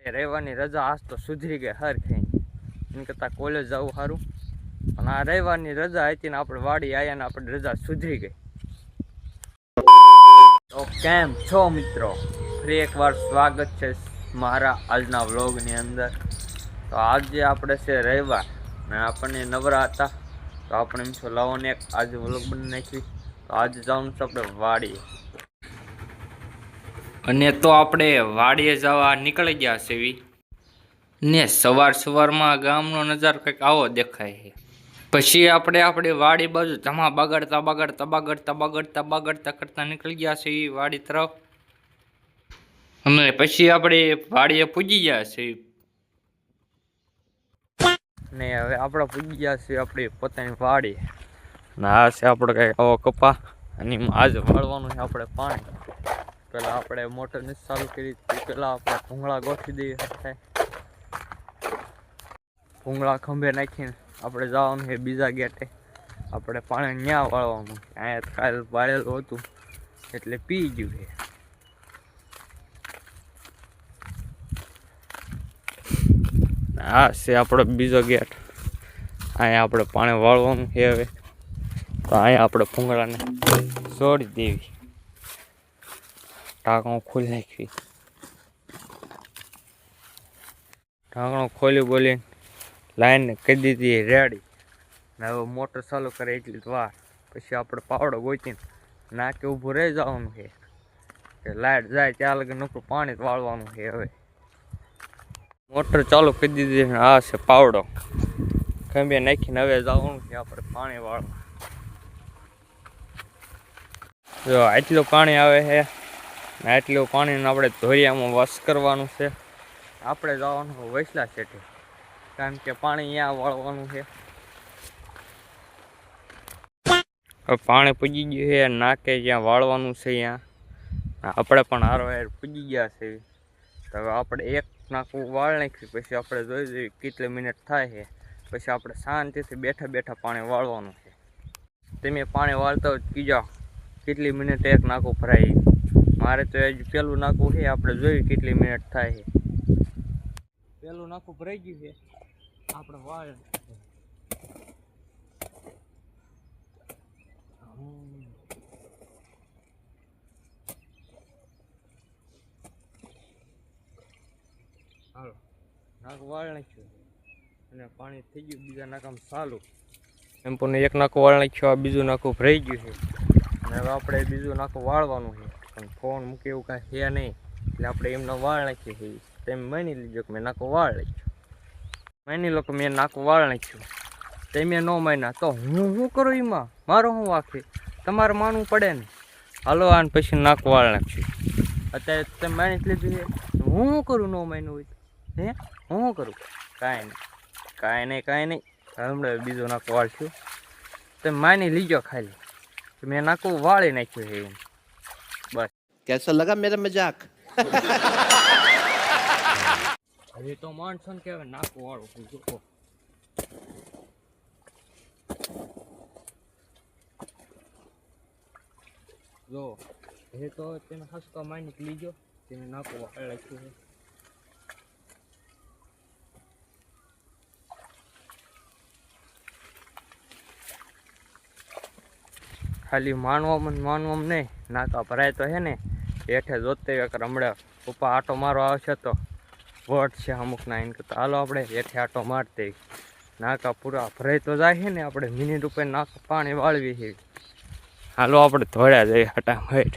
રવિવારની રજા આજ તો સુધરી ગઈ હરખી એમ કરતાં કોલેજ જવું સારું. અને આ રવિવારની રજા હતી ને આપણે વાડી આવ્યા ને આપણે રજા સુધરી ગઈ. તો કેમ છો મિત્રો, ફરી એકવાર સ્વાગત છે મારા આજના વ્લોગની અંદર. તો આજે આપણે છે રવિવાર ને આપણને નવરા હતા તો આપણે એમ છો લાવો ને આજે વ્લોગ બની નાખી. તો આજે જવાનું છે આપણે વાડીએ અને તો આપણે વાડીએ જવા નીકળી ગયા છે ને સવારમાં ગામનો નજારો કંઈક આવો દેખાય છે. પછી આપણે આપણી વાડી બાજુ ધમા બગાડતા કરતા નીકળી ગયા છે વાડી તરફ. અને પછી આપણે વાડીએ પૂજી ગયા છે ને હવે આપણે પૂજી ગયા છીએ આપણી પોતાની વાડી. ને આ છે આપણે કંઈક આવો કપા અને આજ વાળવાનું છે આપણે પાણી. પેલા આપણે મોટર નથી ચાલુ કરી, પેલા આપણે ભૂંગળા ગોઠવી દઈએ. ભૂંગળા ખંભે નાખીને આપણે જવાનું છે બીજા ગેટે. આપણે પાણી ન્યા વાળવાનું. અહીંયા કાલ વાળેલું હતું એટલે પી ગયું છે. આ છે આપણો બીજો ગેટ. અહીંયા આપણે પાણી વાળવાનું છે હવે. તો અહીંયા આપણે ભૂંગળાને છોડી દેવી, ઢાંકણું ખોલી નાખવી. ઢાંકણું ખોલી બોલીને લાઈન કરી દીધી રેડી. ને હવે મોટર ચાલુ કરે એટલી વાર. પછી આપણે પાવડો ગોતીને નાકે ઊભું રહી જવાનું છે કે લાઇટ જાય ત્યાં લગી નકરું પાણી વાળવાનું છે. હવે મોટર ચાલુ કરી દીધી ને આ છે પાવડો ખંભે નાખીને હવે જવાનું છે આપણે પાણી વાળવા. જો આટલું પાણી આવે છે ને આટલું પાણીને આપણે ધોરિયામાં વોશ કરવાનું છે. આપણે જવાનું વૈસલા સેટે કારણ કે પાણી અહીંયા વાળવાનું છે. પાણી પૂજી ગયું છે નાકે જ્યાં વાળવાનું છે ત્યાં આપણે પણ હારો પૂજી ગયા છે. તો હવે આપણે એક નાકું વાળ નાખ્યું પછી આપણે જોઈ જોઈએ કેટલી મિનિટ થાય છે. પછી આપણે શાંતિથી બેઠા પાણી વાળવાનું છે. તમે પાણી વાળતા હોય કીજો કેટલી મિનિટ એક નાકું ભરાય. મારે તો હજુ પેલું નાકું છે, આપણે જોયું કેટલી મિનિટ થાય છે. પેલું નાકું ભરાઈ ગયું છે, આપણે વાળ હાલો નાકું વાળ નાખ્યું અને પાણી થઈ ગયું બીજા નાકામાં ચાલુ. એમ પણ એક નાકું વાળ નાખ્યું, આ બીજું નાકું ભરાઈ ગયું છે અને હવે આપણે બીજું નાકું વાળવાનું છે. પણ ફોન મૂકે એવું કાંઈ છે નહીં એટલે આપણે એમનો વાળ નાખીએ છીએ. તમે માની લીધો કે મેં નાકું વાળ નાખ્યું. માની લો કે મેં નાકું વાળ નાખ્યું, તમે ન માન્યા તો હું શું કરું? એમાં મારો શું વાંક? તમારે માનવું પડે ને. હાલો આને પછી નાકું વાળ નાખ્યું. અત્યારે તમે માની જ લીધું છે, હું શું કરું? ન માન્યું હોય હે હું શું કરું? કાંઈ નહીં. હમણાં બીજો નાકું વાળશું. તમે માની લીજો ખાલી મેં નાકું વાળી નાખ્યું છે એમ. બસ कैसा लगा मेरा मजाक? હજી તો માણસો ને કહેવાય નાકું વાળું. જો એ તો તમે હસતો માની લીજો તેને નાકું વાળ રાખ્યું છે. ખાલી માનવામાં નહીં, નાકા ભરાય તો હે ને હેઠે જોતે હમણાં પપ્પા આટો મારો આવશે તો વટ છે અમુકના એને કરતા હાલો આપણે હેઠે આટો મારતે. નાકા પૂરા ભરાય તો જાય છે ને આપણે મિનિટ ઉપર નાકા પાણી વાળવી છે. હાલો આપણે ધોળ્યા જઈએ હટામટ.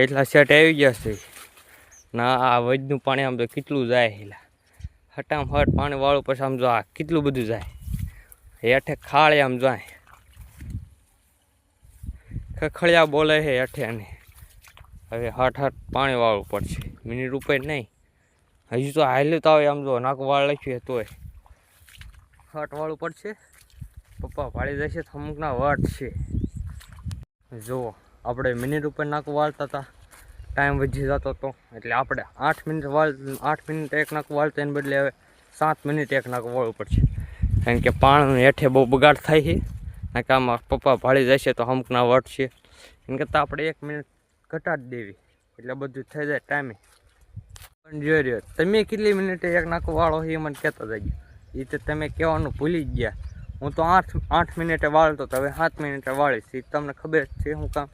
એટલા સેટ આવી ગયા છે ના. આ વજનું પાણી આમ તો કેટલું જાય હેલા હટામહટ પાણી વાળું. પછી આમ જો આ કેટલું બધું જાય હેઠે ખાળે આમ જાય ખખડિયા બોલે છે હેઠે. અને હવે હટ પાણી વાળવું પડશે મિનિટ ઉપર નહીં. હજુ તો હાલ્યું તો આવે આમ જો નાકું વાળ લખ્યું તોય હટ વાળવું પડશે. પપ્પા પાડી જશે તો અમુકના વટ છે. જુઓ આપણે મિનિટ ઉપર નાકું વાળતા હતા, ટાઈમ વધી જતો હતો એટલે આપણે 8 મિનિટ એક નાકું વાળતા એને બદલે હવે 7 મિનિટ એક નાકું વાળવું પડશે. કારણ કે પાણી હેઠે બહુ બગાડ થાય છે ને કે આમાં પપ્પા ભાળી જશે તો અમુકના વટ છે એમ કરતાં આપણે 1 મિનિટ ઘટાડી દેવી એટલે બધું થઈ જાય ટાઈમે. પણ જોઈ રહ્યો તમે કેટલી મિનિટે એક નાખો વાળો એ મને કહેતા જજો. એ તો તમે કહેવાનું ભૂલી જ ગયા. હું તો 8 મિનિટે વાળતો તો હવે 7 મિનિટે વાળીશ. એ તમને ખબર છે શું કામ.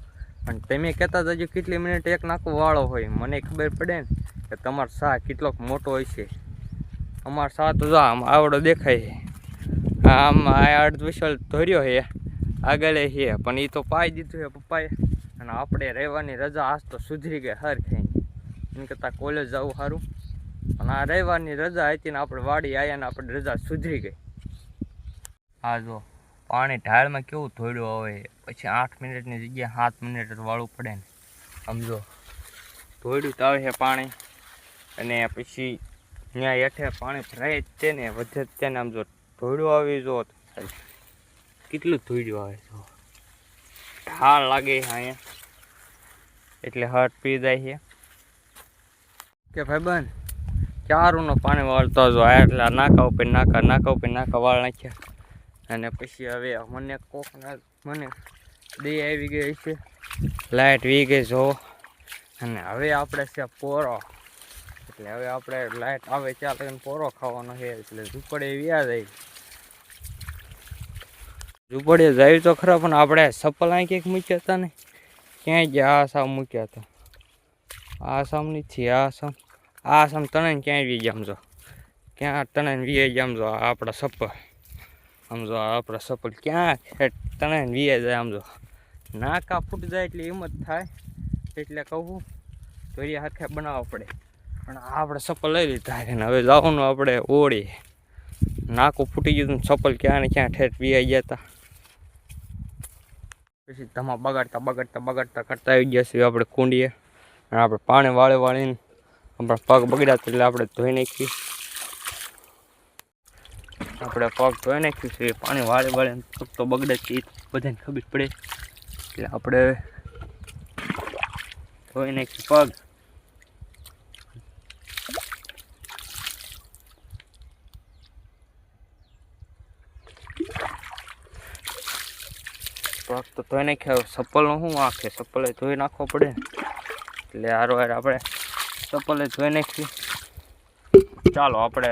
અને તમે કહેતા જજો કેટલી મિનિટે એક નાખો વાળો હોય મને ખબર પડે ને કે તમારો શાહ કેટલોક મોટો હોય છે. અમારો શાહ તો જો આમ આવડો દેખાય છે. આમ આ અર્ધવિશાલ ધોર્યો છે આગળ છે પણ એ તો પાઈ દીધું છે પપ્પાએ. અને આપણે રહેવાની રજા આજ તો સુધરી ગઈ હર ખાઈ એમ કરતાં કોલેજ જવું સારું. અને આ રવિવારની રજા હતી ને આપણે વાડી આવ્યા ને આપણે રજા સુધરી ગઈ. હા જો પાણી ઢાળમાં કેવું ધોડ્યું આવે પછી 8 મિનિટની જગ્યાએ 7 મિનિટ વાળવું પડે ને. સમજો ધોડ્યું તો આવે છે પાણી અને પછી ત્યાં હેઠે પાણી ભરાય જ છે ને વધે જ છે ને. આમ જો ધોડ્યું આવી જો કેટલું ધોડ્યું આવે જો ઢાળ લાગે છે અહીંયા એટલે હટ પી જાય છે કે ભાઈબંધ ચારુંનો પાણી વાળતો જો એટલે નાકા ઉપર નાકા વાળ નાખ્યા. અને પછી હવે મને દે આવી ગઈ છે લાઇટ વી ગઈ જો. અને હવે આપણે છે પોરો એટલે હવે આપણે લાઇટ આવે ચાલે પોરો ખાવાનો છે એટલે ઝૂંપડે વ્યા જાય. ઝૂંપડે જાય તો ખરા પણ આપણે ચપ્પલ અહીં ક્યાંક મૂક્યા હતા ને ક્યાંય ગયા આસામ મૂક્યા હતા. આસામ નથી આસામ તણાઈને ક્યાંય વી ગયા સમજો ક્યાં તણાઈને વી ગયા સમજો આપણા ચપ્પલ સમજો આપણા ચપ્પલ ક્યાં તણાઈને વી જાય સમજો. નાકા ફૂટી જાય એટલે એમ જ થાય એટલે કહું ધોરિયા હાથે બનાવવા પડે. પણ આપણે ચપ્પલ લઈ લીધા છે ને હવે જવાનું આપણે ઓળી. નાકું ફૂટી ગયું ચપ્પલ ક્યાં ને ક્યાં ઠેઠ વી ગયા હતા. પછી ધમા બગાડતા કરતા આવી ગયા છીએ આપણે કુંડીએ. અને આપણે પાણી વાળીને આપણા પગ બગડ્યા એટલે આપણે ધોઈ નાખીએ. આપણે પગ ધોઈ નાખ્યું છે પાણી વાળીને પગ તો બગડે છે એ બધાને ખબર પડે એટલે આપણે ધોઈ નાખીએ પગ. પગ તો ધોઈ નાખ્યા. ચપ્પલનો શું આખે ચપ્પલે ધોઈ નાખવો પડે એટલે હારો આપણે ચપ્પલે ધોઈ નાખીએ. ચાલો આપણે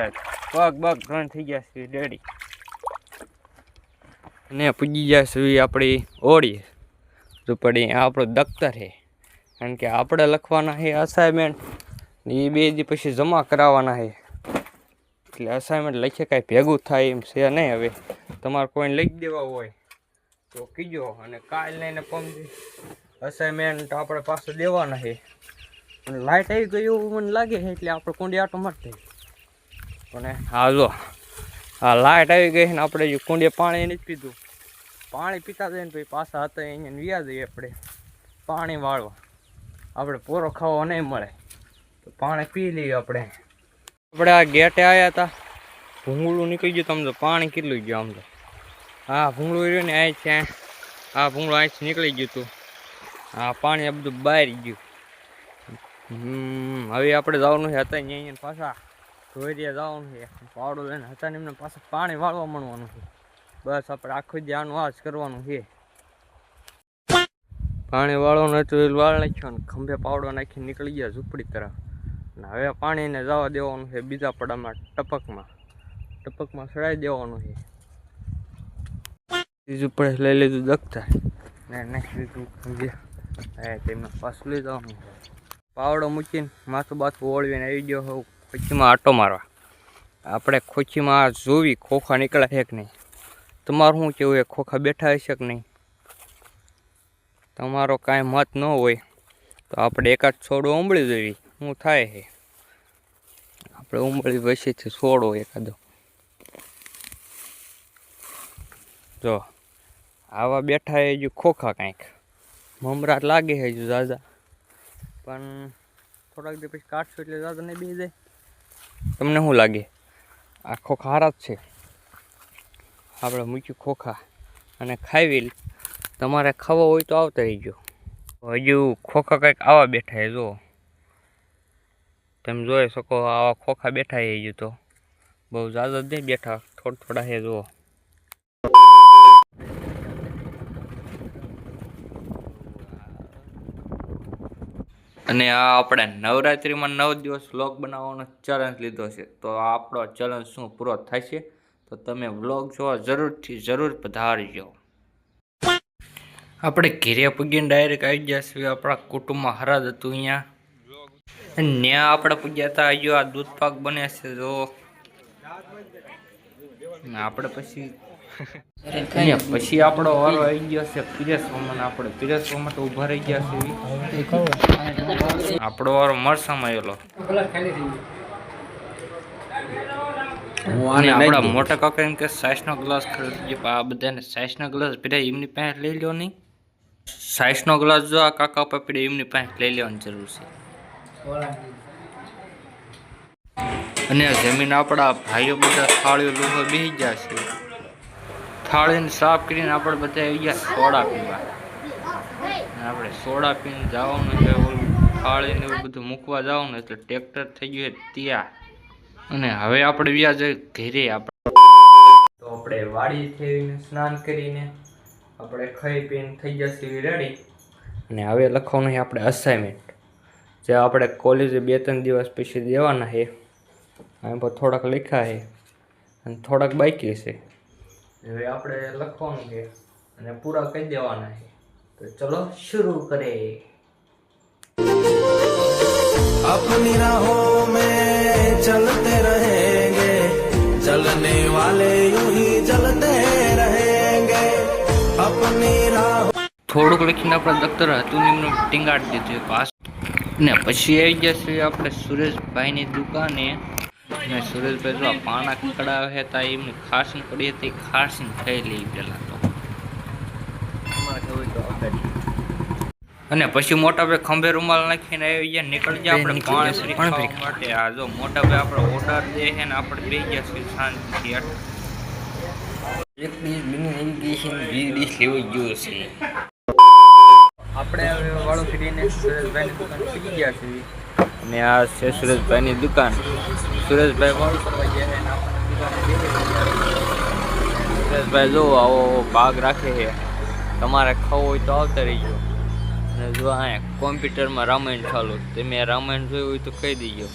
પગ ધોઈને થઈ ગયા છીએ રેડી ને પૂજી ગયા છીએ આપણી ઓળી ઝૂંપડી. આપણું દફતર છે કારણ કે આપણે લખવાના છે અસાઇનમેન્ટ એ 2 દી પછી જમા કરાવવાના છે એટલે અસાઇનમેન્ટ લખીએ કાંઈ ભેગું થાય એમ છે નહીં. હવે તમારે કોઈને લખી દેવા હોય તો કીજો અને કાલ લઈને પમદી અસાઇનમેન્ટ આપણે પાસે દેવાના છે. અને લાઇટ આવી ગઈ એવું મને લાગે છે એટલે આપણે કુંડી આટો મારતી. અને હા જો આ લાઇટ આવી ગઈ ને આપણે જે કુંડીએ પાણી નથી પીધું. પાણી પીતા જઈએ ને પછી પાછા હતા અહીંયા વ્યા જઈએ આપણે પાણી વાળવા. આપણે પોરો ખાવા નહીં મળે તો પાણી પી લઈએ આપણે. આ ગેટે આવ્યા હતા ભૂંગળું નીકળી ગયું તમને પાણી કેટલું ગયું આમ તો. હા ભૂંગળું રહ્યું ને અહીં છે આ ભૂંગળું અહીંથી નીકળી ગયું હતું. આ પાણી આ બધું બહાર ગયું. હવે આપણે જવાનું છે હતા અહીંયા પાછા ધોરિયા જવાનું છે પાવડો લઈને હતા ને એમને પાછા પાણી વાળવા મળવાનું છે. બસ આપણે આખું ધ્યાન આ જ કરવાનું છે. પાણી વાળવાનું હતું વાળ નાખ્યો ને ખંભે પાવડો નાખીને નીકળી ગયા ઝૂંપડી તરફ. અને હવે પાણીને જવા દેવાનું છે બીજા પડામાં ટપકમાં ચડાવી દેવાનું છે. બીજું પડે લઈ લીધું દફતર ને નાખી લીધું ખંભે. તેમને પાછું લઈ જવાનું છે. પાવડો મૂકીને માથું બાથું ઓળવીને આવી ગયો હોઉં ખોખીમાં આટો મારવા. આપણે ખોખીમાં જોવી ખોખા નીકળ્યા છે કે નહીં. તમારું શું કેવું એ ખોખા બેઠા હશે કે નહીં. તમારો કાંઈ મત ન હોય તો આપણે એકાદ છોડો ઉંબળી દેવી શું થાય છે. આપણે ઉંબળી વસીથી છોડો એકાદો જો આવા બેઠા એ જો ખોખા કાંઈક મમરાટ લાગે છે જો દાદા. પણ થોડાક દિવસ પછી કાઢશું એટલે દાદા નહીં બે જાય. તમને શું લાગે આ ખોખા હારા જ છે. આપણે મૂક્યું ખોખા અને ખાવી. તમારે ખાવા હોય તો આવતા રહીજો. હજુ ખોખા કંઈક આવા બેઠા છે જો તમે જોઈ શકો આવા ખોખા બેઠા છે હજુ તો બહુ ઝાઝા જ નહીં બેઠા. થોડા હે જુઓ. અને આ આપણે નવરાત્રિમાં 9 દિવસ વ્લોગ બનાવવાનો ચેલેન્જ લીધો છે. તો આપણો ચેલેન્જ શું પૂરો થાય છે? તો તમે વ્લોગ જોવા જરૂર પધારજો. આપણે ઘેરે પૂગીને ડાયરેક્ટ આવી ગયા છીએ. આપણા કુટુંબમાં હરાજ હતું અહીંયા. ત્યાં આપણે પૂગ્યા હતા. જો આ દૂધ પાક બને છે જો. આપણે પછી આપણો વારો આવી ગયો છે પીરસવામાં. આપણે પીરસવામાં તો ઊભા રહી ગયા છે. આપણો વારો મરસામાં આવેલો. અને આપણા મોટા કાકા એમ કે સાઈસનો ગ્લાસ ખરીદજો. આ બધાને સાઈસનો ગ્લાસ પીડા એમની પાસે લઈ લો નહીં. સાઈસનો ગ્લાસ જો આ કાકા પપીડે એમની પાસે લઈ લેવાની જરૂર છે. અને જમીન આપણા ભાઈઓ બધા થાળીઓ લોકો બેસી ગયા છે. થાળીને સાફ કરીને આપણે બધા આવી ગયા સોડા પીવા. આપણે સોડા પીને જવાનું એટલે ઓલું થાળીને એવું બધું મૂકવા જવાનું એટલે ટ્રેક્ટર થઈ ગયું ત્યાં. અને હવે આપણે વ્યાજ ઘેરે તો આપણે વાડી થઈને સ્નાન કરીને આપણે ખાઈ પીને થઈ જશે રેડી. અને હવે લખવાનું છે આપણે અસાઇનમેન્ટ, જે આપણે કોલેજે 2-3 દિવસ પછી દેવાના છે. આમ પર થોડાક લખ્યા છે અને થોડાક બાકી છે. હવે આપણે લખવાનું છે અને પૂરા કરી દેવાના છે. તો ચલો શરૂ કરે. अपनी राहों में चलते रहेंगे, चलने वाले यूं ही चलते रहेंगे अपनी राह. થોડુંક લખીને આપણે દફતર હતું એમનું ટીંગાડી દીધું પાસ. ને પછી આવી જશે આપણે સુરેશભાઈની દુકાને. ને સુરેશભાઈ જો પાણા કડાવે હતા એમની ખાસી પડી હતી, ખાસી ખાઈ લઈ પેલા તો. અને પછી મોટાભાઈ ખંભે રૂમાલ નાખીને આવી ગયા નીકળી ગયા આપણે પાણી ખાવા માટે. આ જો મોટાભાઈ આપણે ઓર્ડર દે છે ને આપણે બે ગયા છીએ શાંતિથી. એક ડીશ બની આવી ગઈ છે, 2 ડીશ લેવી ગયો છે. આપણે હવે વાળો ફરીને સુરેશભાઈની દુકાન પહોંચી ગયા છીએ. અને આ છે સુરેશભાઈની દુકાન. સુરેશભાઈ વાળું કરવા ગયા છે ને આપણે દુકાને બેસી ગયા. સુરેશભાઈ જો આવો ભાગ રાખે છે, તમારે ખાવું હોય તો આવતા રહીજો. અને જો અહીંયા કોમ્પ્યુટરમાં રામાયણ ચાલુ, તમે રામાયણ જોયું હોય તો કહી દીજો.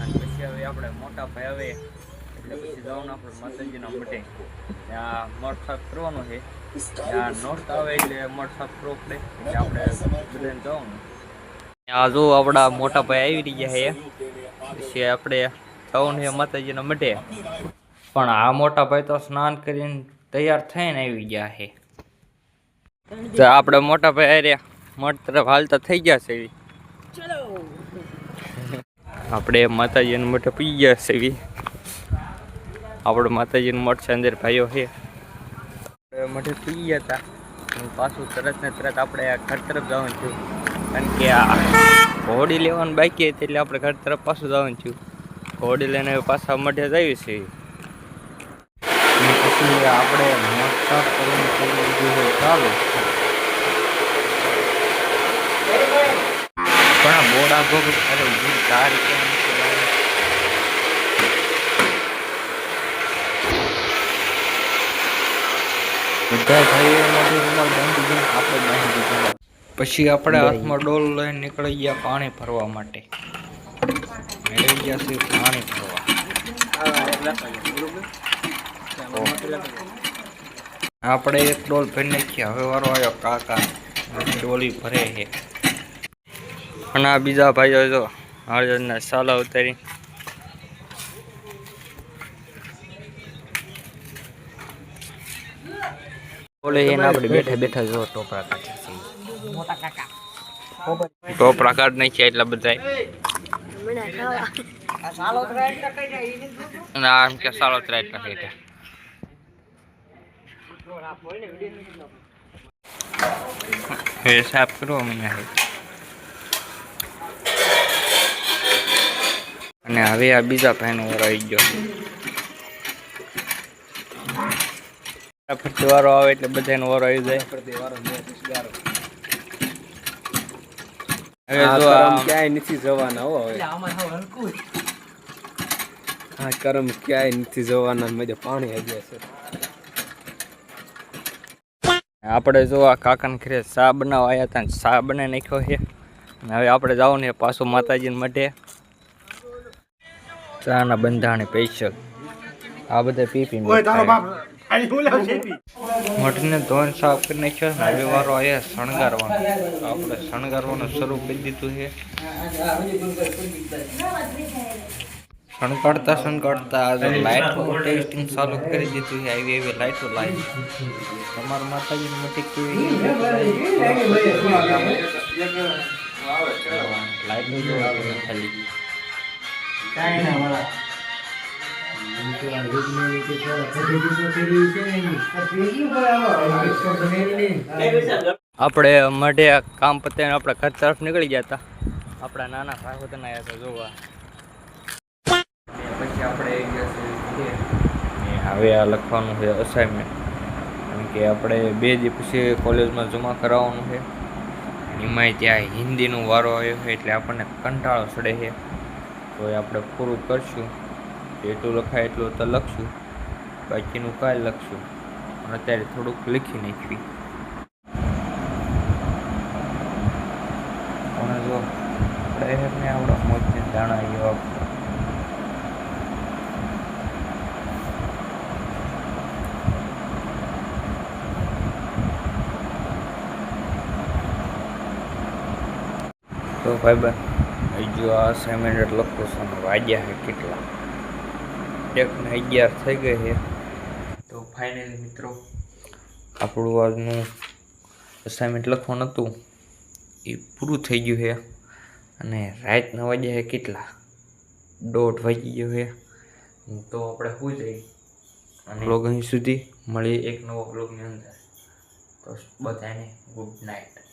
અને પછી હવે આપણે મોટા ભાઈ આવે એટલે પછી જવાનું આપણે માતાજીના મઢે. ત્યાં મઠ સાફ કરવાનો છે. ત્યાં નોટ આવે એટલે મઠ સાફ કરવો પડે એટલે આપણે બધાને જવાનું. આ જો આપણા મોટા ભાઈ આવી રહ્યા છે. પછી આપણે જવાનું છે માતાજીના મઢે. પણ આ મોટા ભાઈ તો સ્નાન કરીને તૈયાર થઈને આવી ગયા છે. તો આપણે મોટા ભાઈ રહ્યા મઠ તરફ હાલતા થઈ ગયા છે. આપણે માતાજીના મઠે પી ગયા છે. આપણે માતાજીનું મઠ છે, અંદર ભાઈઓ છે. મઠે પી ગયા હતા. પાછું તરત ને તરત આપણે ઘર તરફ જવાનું થયું, કારણ કે આ ઘોડી લેવાનું બાકી હતી એટલે આપણે ઘર તરફ પાછું જવાનું થયું. ઘોડી લઈને પાછા મઠે જઈએ છીએ. પછી આપણે મઠ સાફ કરવાનું ચાલુ. પણ બોડા ભોગ અરે તારીખ બધા ભાઈઓમાંથી રૂમાલ બાંધી દઈને આપણે બાંધી દીધા. પછી આપણે હાથમાં ડોલ લઈને નીકળી ગયા પાણી ભરવા માટે. મેળવી ગયા છે પાણી ભરવા. આપણે એક ડોલ ભરી નાખીએ. હવે વારો આવ્યો કાકા ડોલી ભરે છે. અને આ બીજા ભાઈઓ જો હળદરના સાલા ઉતારી. બોલે એને આપણે બેઠા બેઠા જો ટોપરા કાઢે છે. ટોપરા કાઢ નાખ્યા એટલા બધા. અને આમ કે સાલોતરા એટલા છે. હવે સાફ કરો મને. અને હવે આ બીજા ભાઈનો વારો આવી ગયો. ફરતી વારો આવે એટલે બધાનો વારો આવી જાય. હવે જો ક્યાંય નથી જવાના હો. હવે આ કરમ ક્યાંય નથી જોવાના મજા પાણી આવી ગયા છે. આપણે જો આ કાકાને ઘરે ચા બનાવવા આવ્યા હતા ને ચા બનાવી નાખ્યો છે અને હવે આપણે જવાનું છે પાછું માતાજીને મઢે. ચાના બંધાણી પૈસા આ બધા પી મઠને ધોઈને સાફ કરી નાખ્યો ને હવે વારો આવ્યા શણગારવાનો. આપણે શણગારવાનું શરૂ કરી દીધું છે. શણગારતા લાઇટો ટેસ્ટિંગ ચાલુ કરી દીધું છે. આવી એવી લાઇટો લાવી તમારા માતાજીની મઠી કેવી લાઇટો જોવા ખાલી આપણે મઢે કામ પતાવીને આપણે ઘર તરફ નીકળી ગયા હતા. આપણા નાના ભાઈ હતા આવ્યા હતા જોવા. પછી આપણે હવે આ લખવાનું છે અસાઇનમેન્ટ, કારણ કે આપણે 2 દિવસ પછી કોલેજમાં જમા કરાવવાનું છે. એમાંય ત્યાં હિન્દીનો વારો આવ્યો છે એટલે આપણને કંટાળો ચડે છે. તો એ આપણે પૂરું કરશું. જેટલું લખાય એટલું તો લખશું, બાકીનું કાંઈ લખશું. અને અત્યારે થોડુંક લખી નાખવી. અને જો આપણે આવડા મોજને દાણા એવા તો ભાઈ ભાઈ જો આ અસાઇનમેન્ટ લખું છું અને વાગ્યા છે કેટલા 1:11 થઈ ગઈ છે. તો ફાઇનલી મિત્રો આપણું આજનું અસાઇનમેન્ટ લખવાનું હતું એ પૂરું થઈ ગયું છે. અને રાતના વાગ્યા છે કેટલા 1:30 વાગી ગયો છે. તો આપણે શું જઈએ અને બ્લોગ અહીં સુધી મળીએ એક નવો બ્લોગની અંદર. તો બધાને ગુડ નાઇટ.